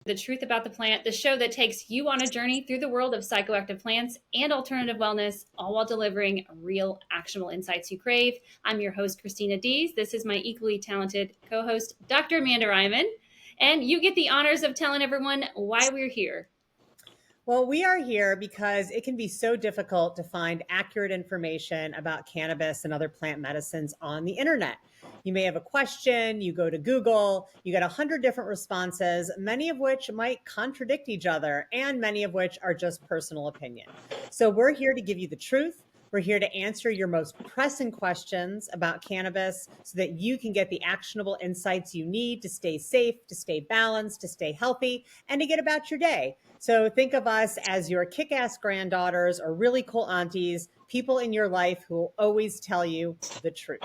The Truth About the Plant, the show that takes you on a journey through the world of psychoactive plants and alternative wellness, all while delivering real, actionable insights you crave. I'm your host, Christina Dees. This is my equally talented co-host, Dr. Amanda Ryman. And you get the honors of telling everyone why we're here. Well, we are here because it can be so difficult to find accurate information about cannabis and other plant medicines on the internet. You may have a question, you go to Google, you get 100 different responses, many of which might contradict each other, and many of which are just personal opinion. So we're here to give you the truth. We're here to answer your most pressing questions about cannabis so that you can get the actionable insights you need to stay safe, to stay balanced, to stay healthy, and to get about your day. So think of us as your kick-ass granddaughters or really cool aunties, people in your life who will always tell you the truth.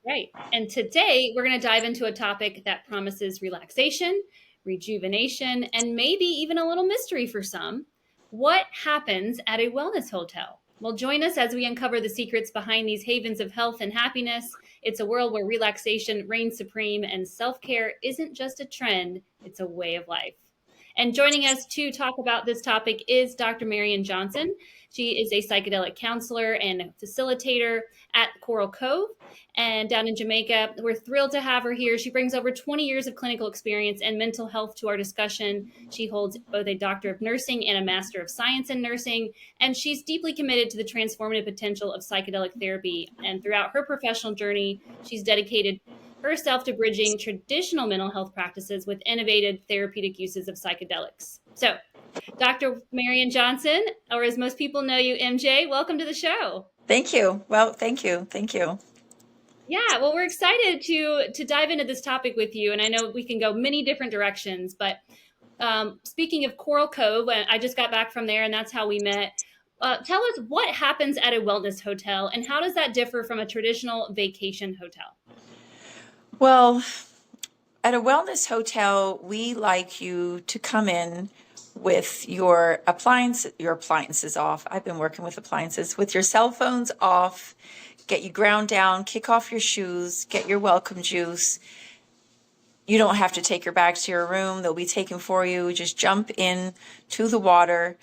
Right. And today we're going to dive into a topic that promises relaxation, rejuvenation, and maybe even a little mystery for some. What happens at a wellness hotel? Well, join us as we uncover the secrets behind these havens of health and happiness. It's a world where relaxation reigns supreme and self-care isn't just a trend, it's a way of life. And joining us to talk about this topic is Dr. Marion Johnson. She is a psychedelic counselor and facilitator at Coral Cove and down in Jamaica. We're thrilled to have her here. She brings over 20 years of clinical experience and mental health to our discussion. She holds both a Doctor of Nursing and a Master of Science in Nursing, and she's deeply committed to the transformative potential of psychedelic therapy. And throughout her professional journey, she's dedicated herself to bridging traditional mental health practices with innovative therapeutic uses of psychedelics. So, Dr. Marion Johnson, or as most people know you, MJ, welcome to the show. Thank you. Well, thank you. Thank you. Yeah, well, we're excited to dive into this topic with you, and I know we can go many different directions, but speaking of Coral Cove, I just got back from there, and that's how we met. Tell us what happens at a wellness hotel, and how does that differ from a traditional vacation hotel? Well, at a wellness hotel, we like you to come in with your appliances off. I've been working with appliances, with your cell phones off, get you ground down, kick off your shoes, get your welcome juice. You don't have to take your bags to your room. They'll be taken for you. Just jump in to the water,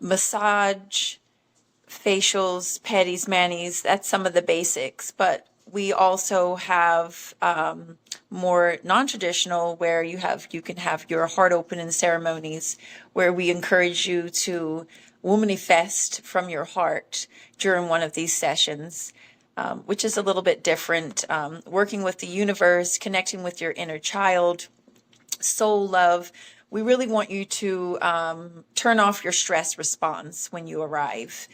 massage, facials, pedis, manis. That's some of the basics, but we also have more non-traditional where you can have your heart opening ceremonies where we encourage you to womanifest from your heart during one of these sessions, which is a little bit different. Working with the universe, connecting with your inner child, soul love. We really want you to turn off your stress response when you arrive.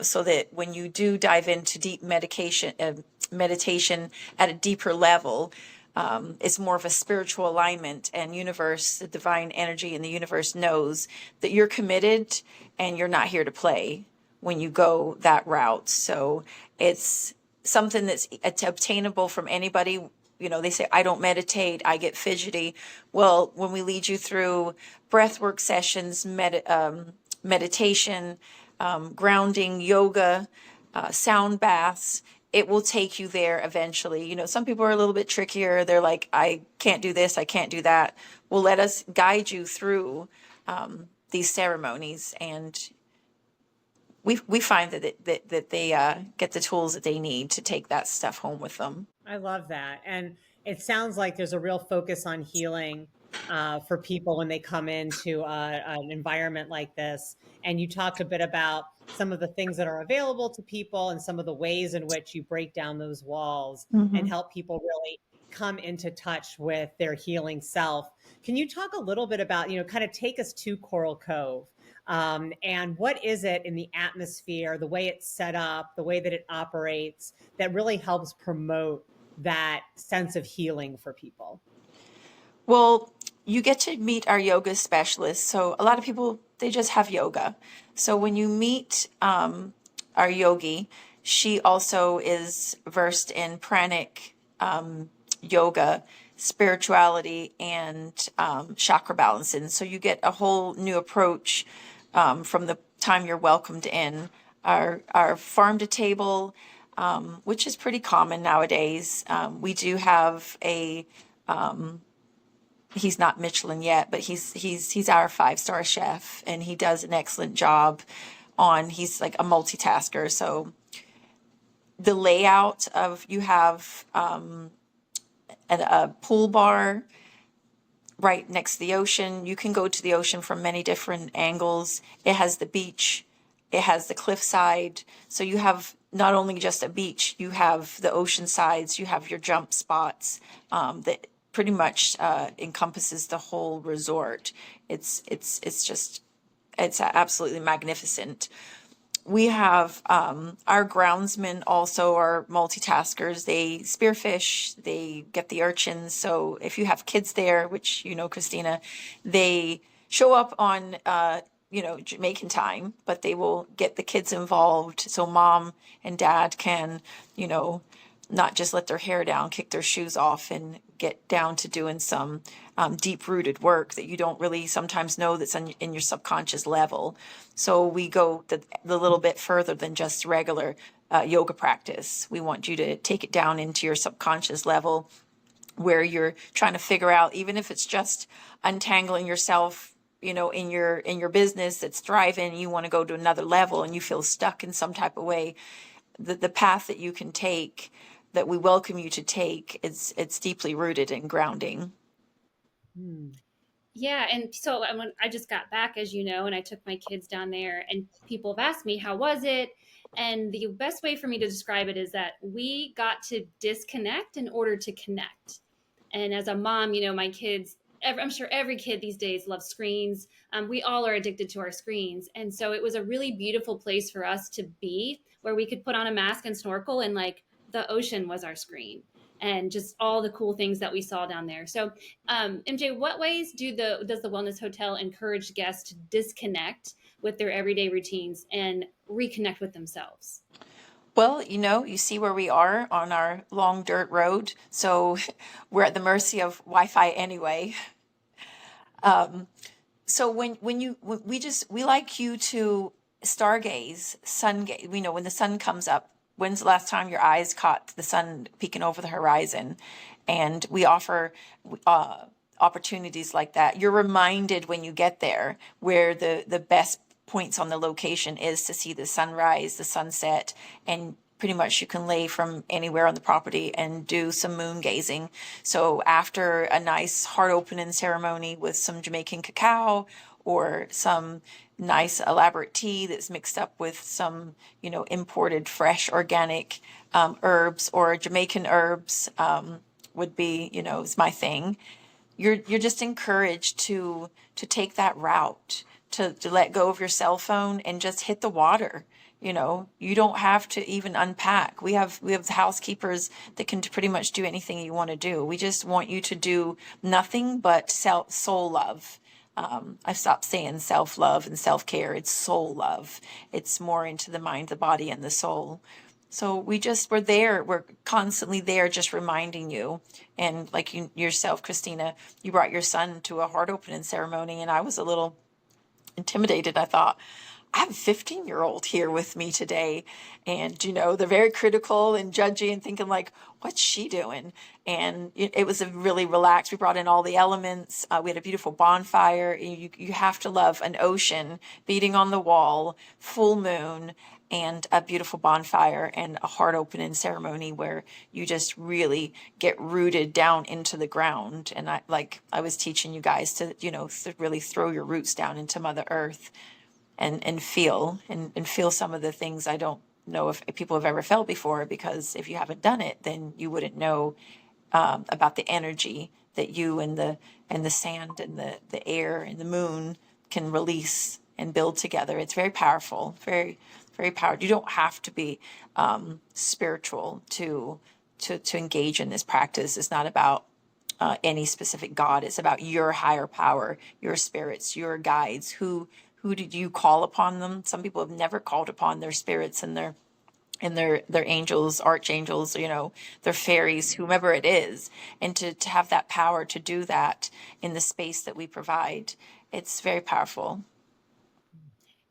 So that when you do dive into deep meditation at a deeper level, it's more of a spiritual alignment, and universe, the divine energy in the universe knows that you're committed and you're not here to play when you go that route. So it's something that's obtainable from anybody. You know, they say, I don't meditate, I get fidgety. Well, when we lead you through breathwork sessions, meditation, grounding, yoga, sound baths, it will take you there eventually. You know, some people are a little bit trickier. They're like, I can't do this, I can't do that. Well, let us guide you through these ceremonies, and we find that they get the tools that they need to take that stuff home with them. I love that. And it sounds like there's a real focus on healing for people when they come into an environment like this. And you talked a bit about some of the things that are available to people and some of the ways in which you break down those walls and help people really come into touch with their healing self. Can you talk a little bit about, kind of take us to Coral Cove? And what is it in the atmosphere, the way it's set up, the way that it operates, that really helps promote that sense of healing for people? Well, you get to meet our yoga specialists. So a lot of people, they just have yoga. So when you meet our yogi, she also is versed in pranic yoga, spirituality, and chakra balancing. So you get a whole new approach from the time you're welcomed in. Our farm to table, which is pretty common nowadays. We do have a he's not Michelin yet, but he's our 5-star chef, and he does an excellent job he's like a multitasker. So the layout of, you have a pool bar right next to the ocean. You can go to the ocean from many different angles. It has the beach, it has the cliffside. So you have not only just a beach, you have the ocean sides, you have your jump spots, that pretty much encompasses the whole resort. It's absolutely magnificent. We have our groundsmen also are multitaskers. They spearfish, they get the urchins. So if you have kids there, which you know, Christina, they show up on Jamaican time, but they will get the kids involved so mom and dad can, not just let their hair down, kick their shoes off, and get down to doing some deep rooted work that you don't really sometimes know that's in your subconscious level. So we go the little bit further than just regular yoga practice. We want you to take it down into your subconscious level, where you're trying to figure out, even if it's just untangling yourself, in your business that's thriving, you want to go to another level and you feel stuck in some type of way. The path that you can take, that we welcome you to take, it's deeply rooted in grounding. Yeah, and so I just got back, as you know, and I took my kids down there, and people have asked me, how was it? And the best way for me to describe it is that we got to disconnect in order to connect. And as a mom, my kids, I'm sure every kid these days loves screens. We all are addicted to our screens. And so it was a really beautiful place for us to be, where we could put on a mask and snorkel, and like the ocean was our screen, and just all the cool things that we saw down there. So MJ, what ways does the Wellness Hotel encourage guests to disconnect with their everyday routines and reconnect with themselves? Well, you see where we are on our long dirt road, so we're at the mercy of Wi-Fi anyway. So we like you to stargaze, sun gaze. We know when the sun comes up. When's the last time your eyes caught the sun peeking over the horizon? And we offer opportunities like that. You're reminded when you get there where the best points on the location is to see the sunrise, the sunset, and pretty much you can lay from anywhere on the property and do some moon gazing. So after a nice heart opening ceremony with some Jamaican cacao or some nice elaborate tea that's mixed up with some, imported fresh organic herbs, or Jamaican herbs, would be, is my thing. You're just encouraged to take that route, to let go of your cell phone and just hit the water. You don't have to even unpack. We have housekeepers that can pretty much do anything you want to do. We just want you to do nothing but soul love. I've stopped saying self-love and self-care. It's soul love. It's more into the mind, the body, and the soul. So we're there. We're constantly there, just reminding you. And like yourself, Christina, you brought your son to a heart opening ceremony, and I was a little intimidated. I thought, I have a 15-year-old here with me today, and they're very critical and judgy and thinking like, what's she doing? And it was a really relaxed. We brought in all the elements. We had a beautiful bonfire. You have to love an ocean beating on the wall, full moon, and a beautiful bonfire and a heart opening ceremony where you just really get rooted down into the ground. And I was teaching you guys to really throw your roots down into Mother Earth. And feel some of the things I don't know if people have ever felt before, because if you haven't done it, then you wouldn't know about the energy that you and the sand and the air and the moon can release and build together. It's very powerful, very, very powerful. You don't have to be spiritual to engage in this practice. It's not about any specific God. It's about your higher power, your spirits, your guides. Who did you call upon them? Some people have never called upon their spirits and their angels, archangels, their fairies, whomever it is. And to have that power to do that in the space that we provide, it's very powerful.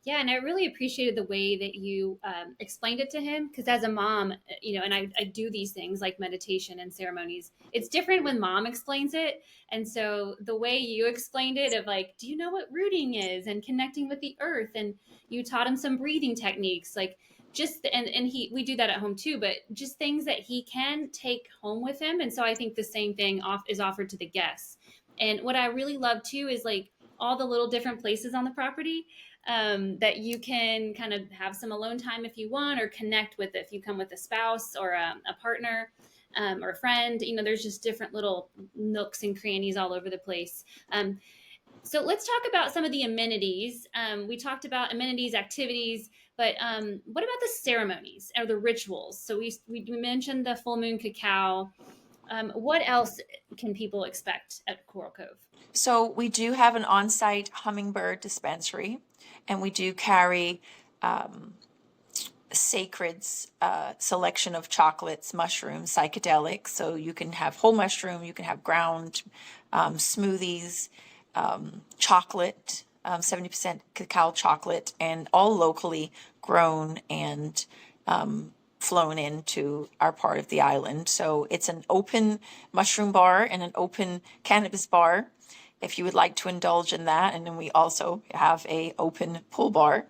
Yeah, and I really appreciated the way that you explained it to him because as a mom, and I do these things like meditation and ceremonies. It's different when mom explains it. And so the way you explained it of like, do you know what rooting is and connecting with the earth? And you taught him some breathing techniques, like just and we do that at home too, but just things that he can take home with him. And so I think the same thing is offered to the guests. And what I really love too is like all the little different places on the property that you can kind of have some alone time if you want, or connect with if you come with a spouse or a partner or a friend. There's just different little nooks and crannies all over the place. So let's talk about some of the amenities. We talked about amenities, activities, but what about the ceremonies or the rituals? So we mentioned the full moon cacao. What else can people expect at Coral Cove? So we do have an on-site hummingbird dispensary, and we do carry Sacred's selection of chocolates, mushrooms, psychedelics. So you can have whole mushroom, you can have ground smoothies, chocolate, 70% cacao chocolate, and all locally grown and flown into our part of the island. So it's an open mushroom bar and an open cannabis bar if you would like to indulge in that. And then we also have a open pool bar.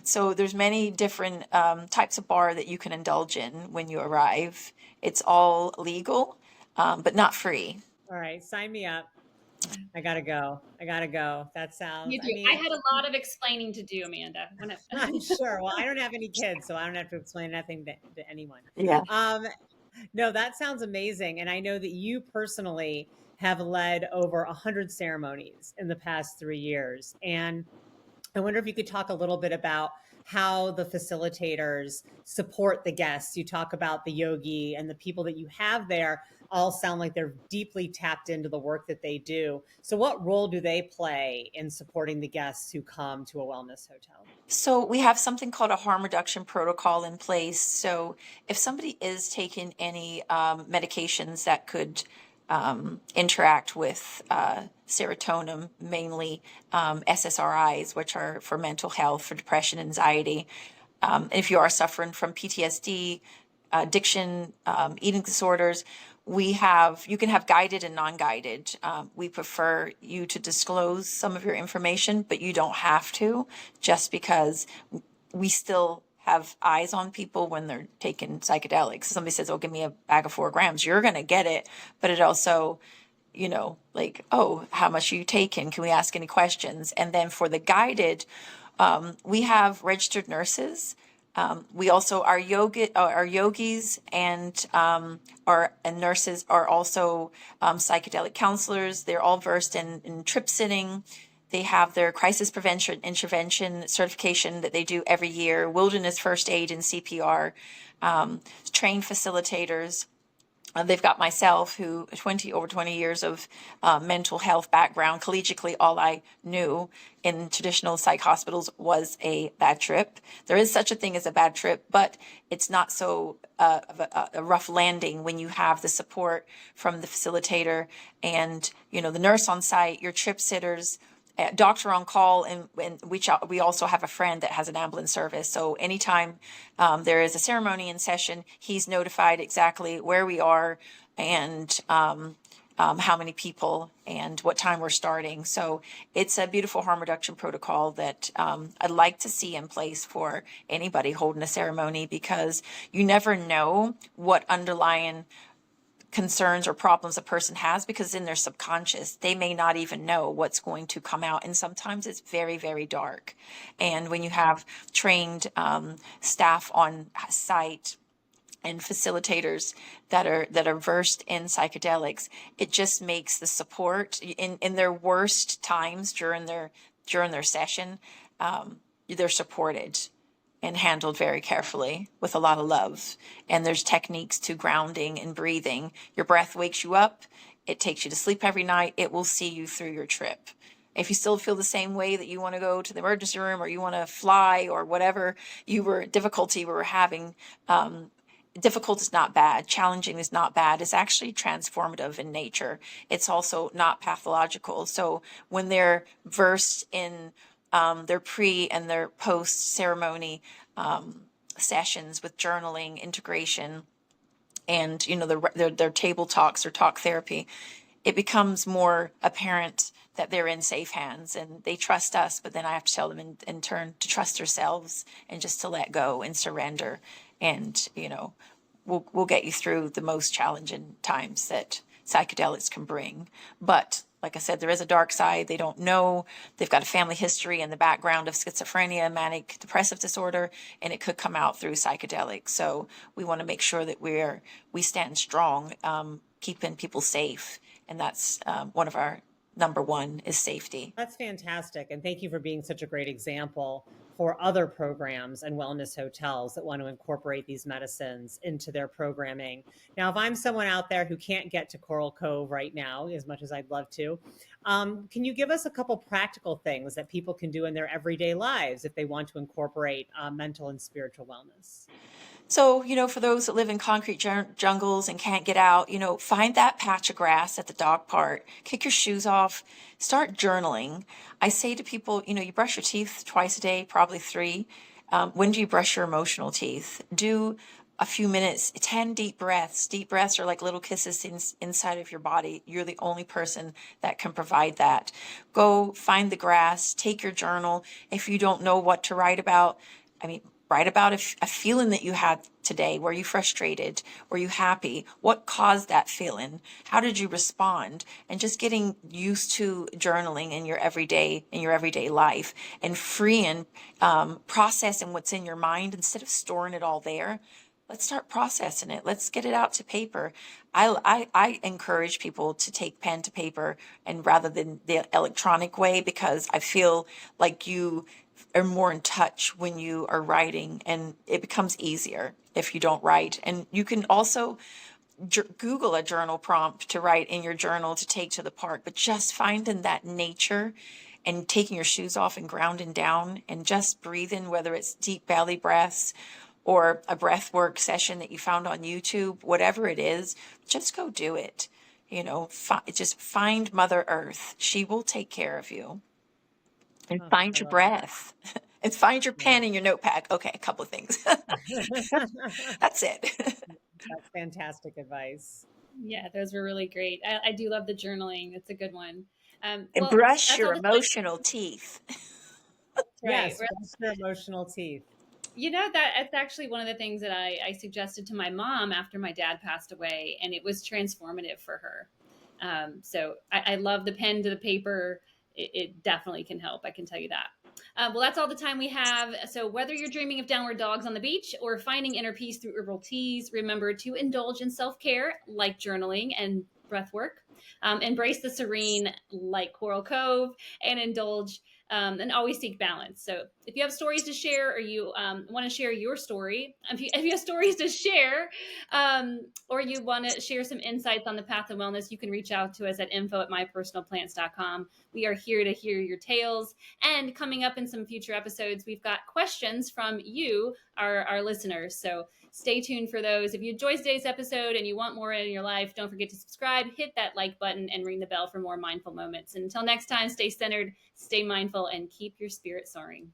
So there's many different types of bar that you can indulge in when you arrive. It's all legal, but not free. All right, sign me up. I gotta go. I gotta go. That sounds, You I do. mean, I had a lot of explaining to do, Amanda. I'm sure. Well, I don't have any kids, so I don't have to explain nothing to anyone. Yeah. Um, no, that sounds amazing. And I know that you personally have led over 100 ceremonies in the past 3 years. And I wonder if you could talk a little bit about how the facilitators support the guests. You talk about the yogi and the people that you have there all sound like they're deeply tapped into the work that they do. So what role do they play in supporting the guests who come to a wellness hotel? So we have something called a harm reduction protocol in place. So if somebody is taking any medications that could interact with serotonin, mainly SSRIs, which are for mental health, for depression, anxiety. If you are suffering from PTSD, addiction, eating disorders, you can have guided and non-guided. We prefer you to disclose some of your information, but you don't have to, just because we still have eyes on people when they're taking psychedelics. Somebody says, oh, give me a bag of 4 grams. You're going to get it. But it also, like, oh, how much are you taking? Can we ask any questions? And then for the guided, we have registered nurses. We also, our yogis and nurses are also psychedelic counselors. They're all versed in trip sitting. They have their crisis prevention intervention certification that they do every year, wilderness first aid and CPR, trained facilitators. They've got myself, who over 20 years of mental health background. Collegiately, all I knew in traditional psych hospitals was a bad trip. There is such a thing as a bad trip, but it's not so of a rough landing when you have the support from the facilitator and the nurse on site, your trip sitters, doctor on call, and we also have a friend that has an ambulance service. So anytime there is a ceremony in session, he's notified exactly where we are and how many people and what time we're starting. So it's a beautiful harm reduction protocol that I'd like to see in place for anybody holding a ceremony, because you never know what underlying concerns or problems a person has, because in their subconscious they may not even know what's going to come out, and sometimes it's very, very dark. And when you have trained staff on site and facilitators that are versed in psychedelics, it just makes the support in their worst times during their session, they're supported and handled very carefully with a lot of love. And there's techniques to grounding and breathing. Your breath wakes you up. It takes you to sleep every night. It will see you through your trip. If you still feel the same way that you want to go to the emergency room, or you want to fly, or whatever difficulty we were having, difficult is not bad. Challenging is not bad. It's actually transformative in nature. It's also not pathological. So when they're versed in their pre and their post ceremony sessions with journaling, integration, and their table talks or talk therapy, it becomes more apparent that they're in safe hands and they trust us. But then I have to tell them in turn to trust themselves and just to let go and surrender. And we'll get you through the most challenging times that psychedelics can bring. But like I said, there is a dark side. They don't know. They've got a family history in the background of schizophrenia, manic depressive disorder, and it could come out through psychedelics. So we want to make sure that we stand strong, keeping people safe. And that's one of our number one is safety. That's fantastic. And thank you for being such a great example for other programs and wellness hotels that want to incorporate these medicines into their programming. Now, if I'm someone out there who can't get to Coral Cove right now, as much as I'd love to, can you give us a couple practical things that people can do in their everyday lives if they want to incorporate mental and spiritual wellness? So, for those that live in concrete jungles and can't get out, find that patch of grass at the dog park, kick your shoes off, start journaling. I say to people, you brush your teeth twice a day, probably three. When do you brush your emotional teeth? Do a few minutes, 10 deep breaths. Deep breaths are like little kisses inside of your body. You're the only person that can provide that. Go find the grass, take your journal. If you don't know what to write about, write about a feeling that you had today. Were you frustrated? Were you happy? What caused that feeling? How did you respond? And just getting used to journaling in your everyday life and freeing, processing what's in your mind instead of storing it all there. Let's start processing it. Let's get it out to paper. I encourage people to take pen to paper and rather than the electronic way, because I feel like you are more in touch when you are writing, and it becomes easier if you don't write. And you can also Google a journal prompt to write in your journal to take to the park, but just finding that nature and taking your shoes off and grounding down and just breathing, whether it's deep belly breaths or a breath work session that you found on YouTube, whatever it is, just go do it. Just find Mother Earth. She will take care of you. And Oh, find I your love that. breath and find your Yeah. pen and your notepad. Okay, a couple of things. That's it. That's fantastic advice. Yeah, those were really great. I do love the journaling. That's a good one. And Well, brush that's all your the time. emotional teeth. That's right. Yes, brush your emotional teeth. That's actually one of the things that I suggested to my mom after my dad passed away, and it was transformative for her. So I love the pen to the paper. It definitely can help. I can tell you that. Well, that's all the time we have. So, whether you're dreaming of downward dogs on the beach or finding inner peace through herbal teas, remember to indulge in self care like journaling and breath work. Embrace the serene like Coral Cove and indulge and always seek balance. So, if you have stories to share or you want to share your story, if you have stories to share or you want to share some insights on the path of wellness, you can reach out to us at info@mypersonalplants.com. We are here to hear your tales. And coming up in some future episodes, we've got questions from you, our listeners. So stay tuned for those. If you enjoyed today's episode and you want more in your life, don't forget to subscribe, hit that like button, and ring the bell for more mindful moments. And until next time, stay centered, stay mindful, and keep your spirit soaring.